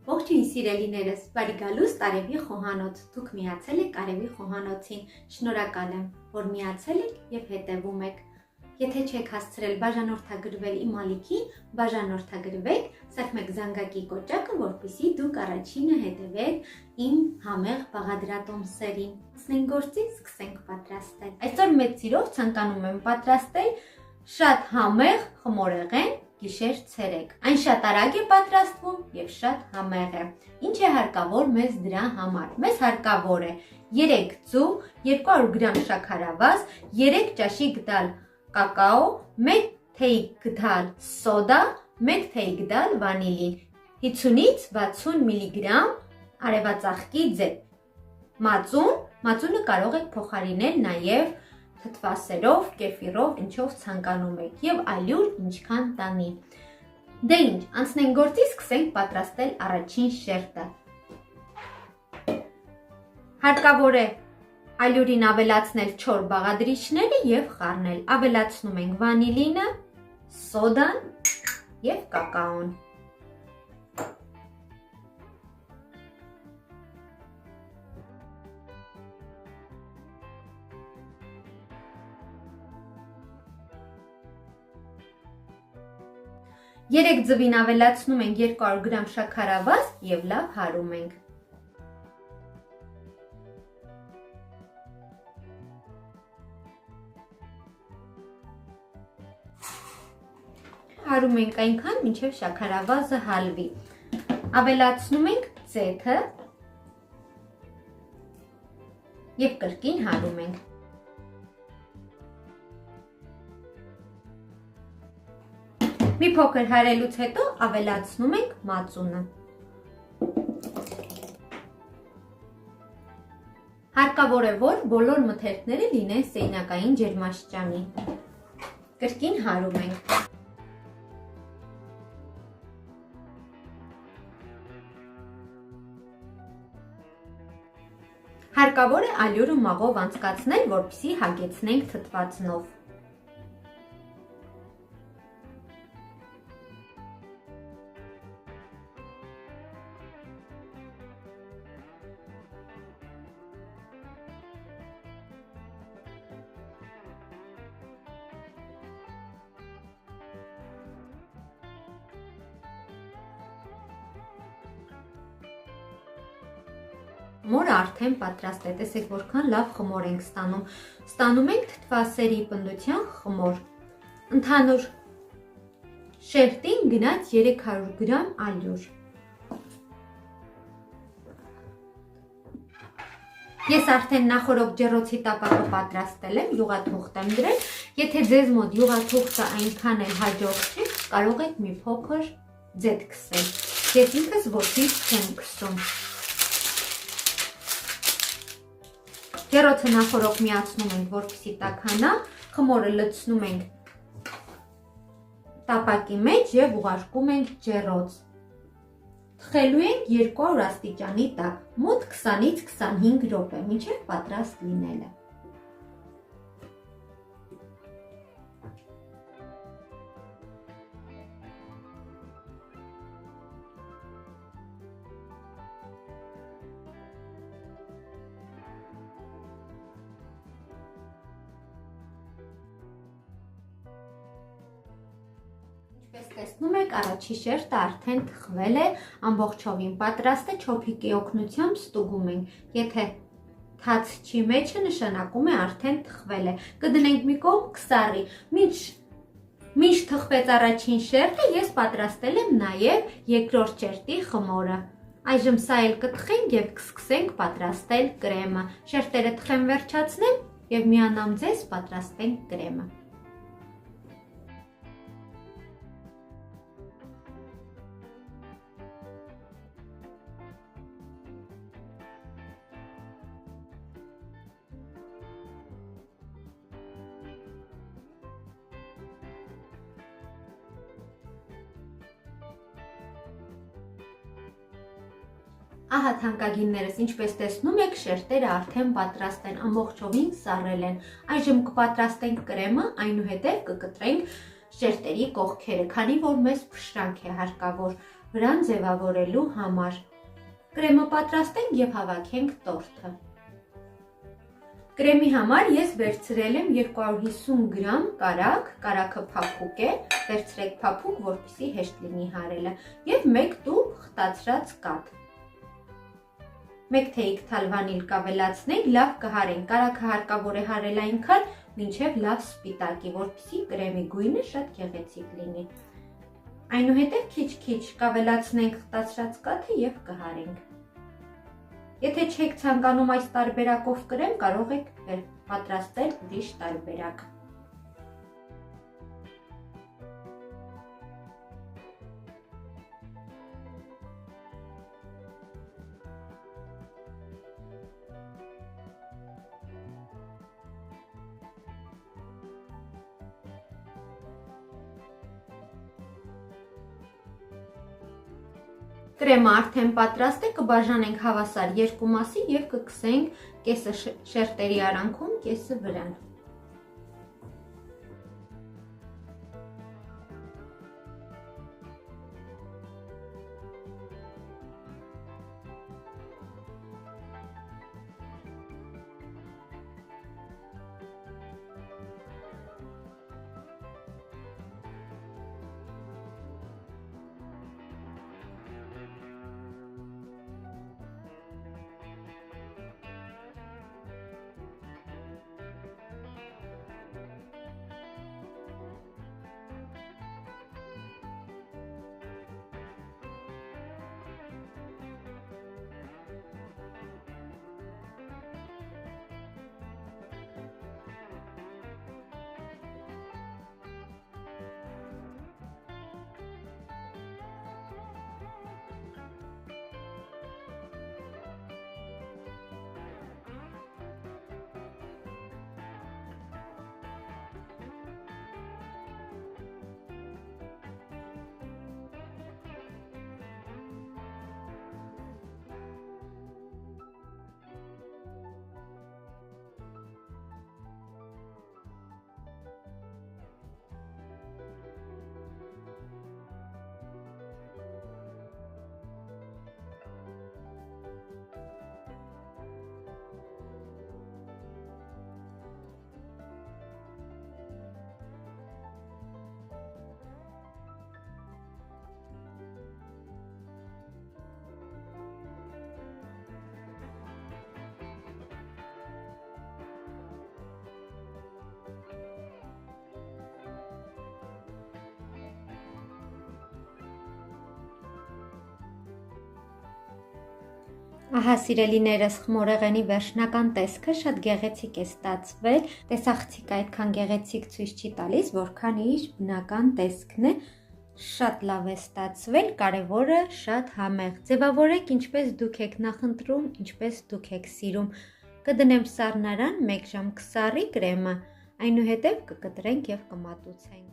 Ողջույն սիրելիներս, բարի գալուստ Արևի խոհանոց, դուք միացել եք Արևի խոհանոցին, շնորհակալ եմ, որ միացել եք և հետևում եք, եթե չեք հասցրել բաժանորդագրվել իմ ալիքին, բաժանորդագրվեք, սեղմեք զանգակի կոճակը, որպեսզի դուք առաջինը հետևեք իմ համեղ բաղադրատոմսերին, սկսենք գործին, սկսենք պատրաստել, այսօր մեծ սիրով ցանկանում եմ պատրաստել շատ համեղ խմորեղեն գիշեր ցերեկ, այն շատ արագ է պատրաստվում և շատ համեղ է, ինչ է հարկավոր մեզ դրա համար, մեզ հարկավոր է 3 ձու, 200 գրամ շաքարավազ, 3 ճաշի գդալ կակաո, 1 թեյ գդալ սոդա, 1 թեյ գդալ վանիլին, 50-ից 60 միլիգրամ արևածաղկի ձետ, մածունը կարող եք փոխարինել նաև թթվասերով, կեֆիրով, ինչով ցանկանում եք և ալյուր ինչքան տանի։ Դե ինչ, անցնենք գործի, սկսենք պատրաստել առաջին շերտը։ Հարկավոր է ալյուրին ավելացնել 4 բաղադրիչները և խառնել։ Ավելացնում ենք վանիլինը, սոդան և կակաոն։ Երեք ձվին ավելացնում ենք 200 գրամ շաքարավազ և լավ հարում ենք։ Հարում ենք այնքան, մինչև շաքարավազը հալվի։ Ավելացնում ենք ձեթը և կրկին հարում ենք։ Մի փոքր հարելուց հետո ավելացնում ենք մածունը։ Հարկավոր է, որ բոլոր մթերքները լինեն սենյակային ջերմաստիճանի։ Կրկին հարում ենք։ Հարկավոր է ալյուրը մաղով անցկացնել, որպեսզի հագեցնենք թթվածնով։ Մորը արդեն պատրաստ է, տեսեք որքան լավ խմոր ենք ստանում, ստանում ենք թթվասերի պնդության խմոր, ընդհանուր շերտին գնաց 300 գրամ ալյուր։ Ես արդեն նախորդ ջեռոցի տապակը պատրաստել եմ, յուղաթուղթ եմ դրել, եթե ձեզ մոտ յուղաթուղթը այնքան էլ հաջող չի, կարող եք մի փոքր ձեթ քսել, ես ինքս ոտքից չեմ քսում։ Ջեռոցը նախորդ միացնում ենք, որպեսզի տաքանա, խմորը լցնում ենք տապակի մեջ և ուղարկում ենք ջեռոց։ Թխելու ենք 200 աստիճանի տակ, մոտ 20-ից 25 րոպե, մինչև պատրաստ լինելը։ Ինչպես տեսնում եք, առաջի շերտը արդեն թխվել է, ամբողջովին պատրաստ է, չոփիկի օգնությամբ ստուգում ենք, եթե թաց չի մեջը, նշանակում է արդեն թխվել է, կդնենք մի կողմ կսառի, մինչ թխվեց առաջին շերտը, ես պատրաստել եմ նաև երկրորդ շերտի խմորը, այժմ սա էլ կթխենք և կսկսենք պատրաստել կրեմը, շերտերը թխեմ վերջացնեմ և միանամ ձեզ պատրաստենք կրեմը։ Ահա թանկագիններս, ինչպես տեսնում եք, շերտերը արդեն պատրաստ են, ամբողջովին սառել են։ Այժմ կպատրաստենք կրեմը, այնուհետև կկտրենք շերտերի կողքերը, քանի որ մեզ փշրանք է հարկավոր։ վրան ձևավորելու համար։ Կրեմը պատրաստենք եւ հավաքենք տորթը։ Կրեմի համար ես վերցրել եմ 250 գրամ կարագ, կարագը փափուկ է, վերցրեք փափուկ, որպեսզի հեշտ լինի հարելը, եւ 1 տուփ խտացրած կաթ։ 1 թեյիկ թալ վանիլ կավելացնենք, լավ կհարենք, կարագը հարկավոր է հարել այնքան, մինչև լավ սպիտակի, որպեսզի կրեմի գույնը շատ գեղեցիկ լինի։ Այնուհետև քիչ-քիչ կավելացնենք խտացրած կաթը եւ կհարենք։ Եթե չեք ցանկանում այս տարբերակով կրեմ, կարող եք պատրաստել ուրիշ տարբերակ։ Կրեմը արդեն պատրաստ է, կբաժանենք հավասար 2 մասի եւ կկսենք կեսը շերտերի արանքում, կեսը վրան։ Ահա սիրելիներս, խմորեղենի վերջնական տեսքը շատ գեղեցիկ է ստացվել, տեսախցիկը այդքան գեղեցիկ ցույց չի տալիս, որքան իր բնական տեսքն է, շատ լավ է ստացվել, կարևորը շատ համեղ, ձևավորեք ինչպես դուք եք նախընտրում, ինչպես դուք եք սիրում, կդնեմ սառնարան 1 ժամ կսառի կրեմը, այնուհետև կկտրենք և կմատուցենք։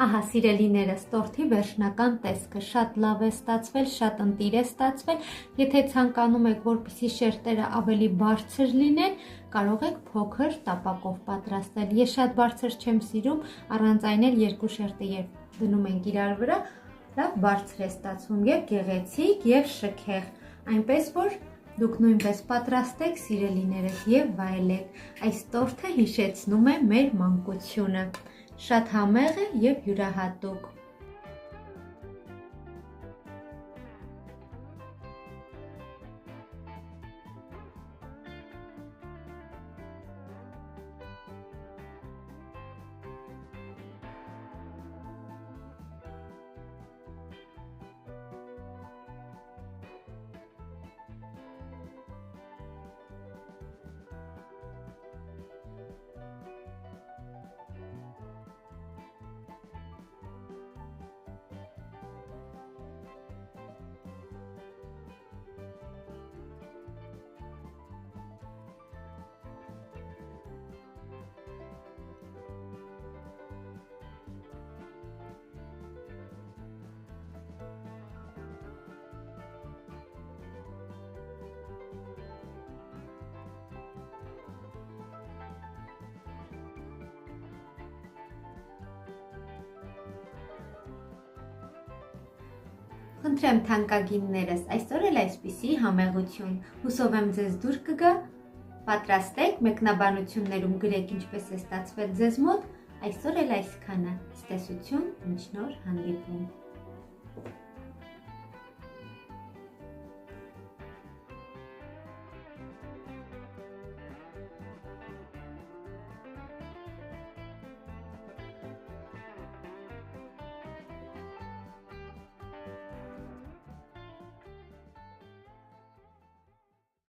Ահա սիրելիներս, տորթի վերջնական տեսքը շատ լավ է ստացվել, շատ ընտիր է ստացվել, եթե ցանկանում եք, որպեսզի շերտերը ավելի բարձր լինեն, կարող եք փոքր տապակով պատրաստել, ես շատ բարձր չեմ սիրում, առանց այն էլ 2 շերտը երբ դնում ենք իրար վրա, լավ բարձր է ստացվում և գեղեցիկ և շքեղ, այնպես որ դուք նույնպես պատրաստեք սիրելիներս և վայելեք, այս տորթը հիշեցնում է մեր մանկությունը, շատ համեղ է և յուրահատուկ։ Խնդրեմ թանկագիններս, այսօր էլ այսպիսի համեղություն, հուսով եմ ձեզ դուր կգա, պատրաստեք, մեկնաբանություններում գրեք ինչպես է ստացվել ձեզ մոտ, այսօր էլ այսքանը, ցտեսություն, մինչ նոր հանդիպում։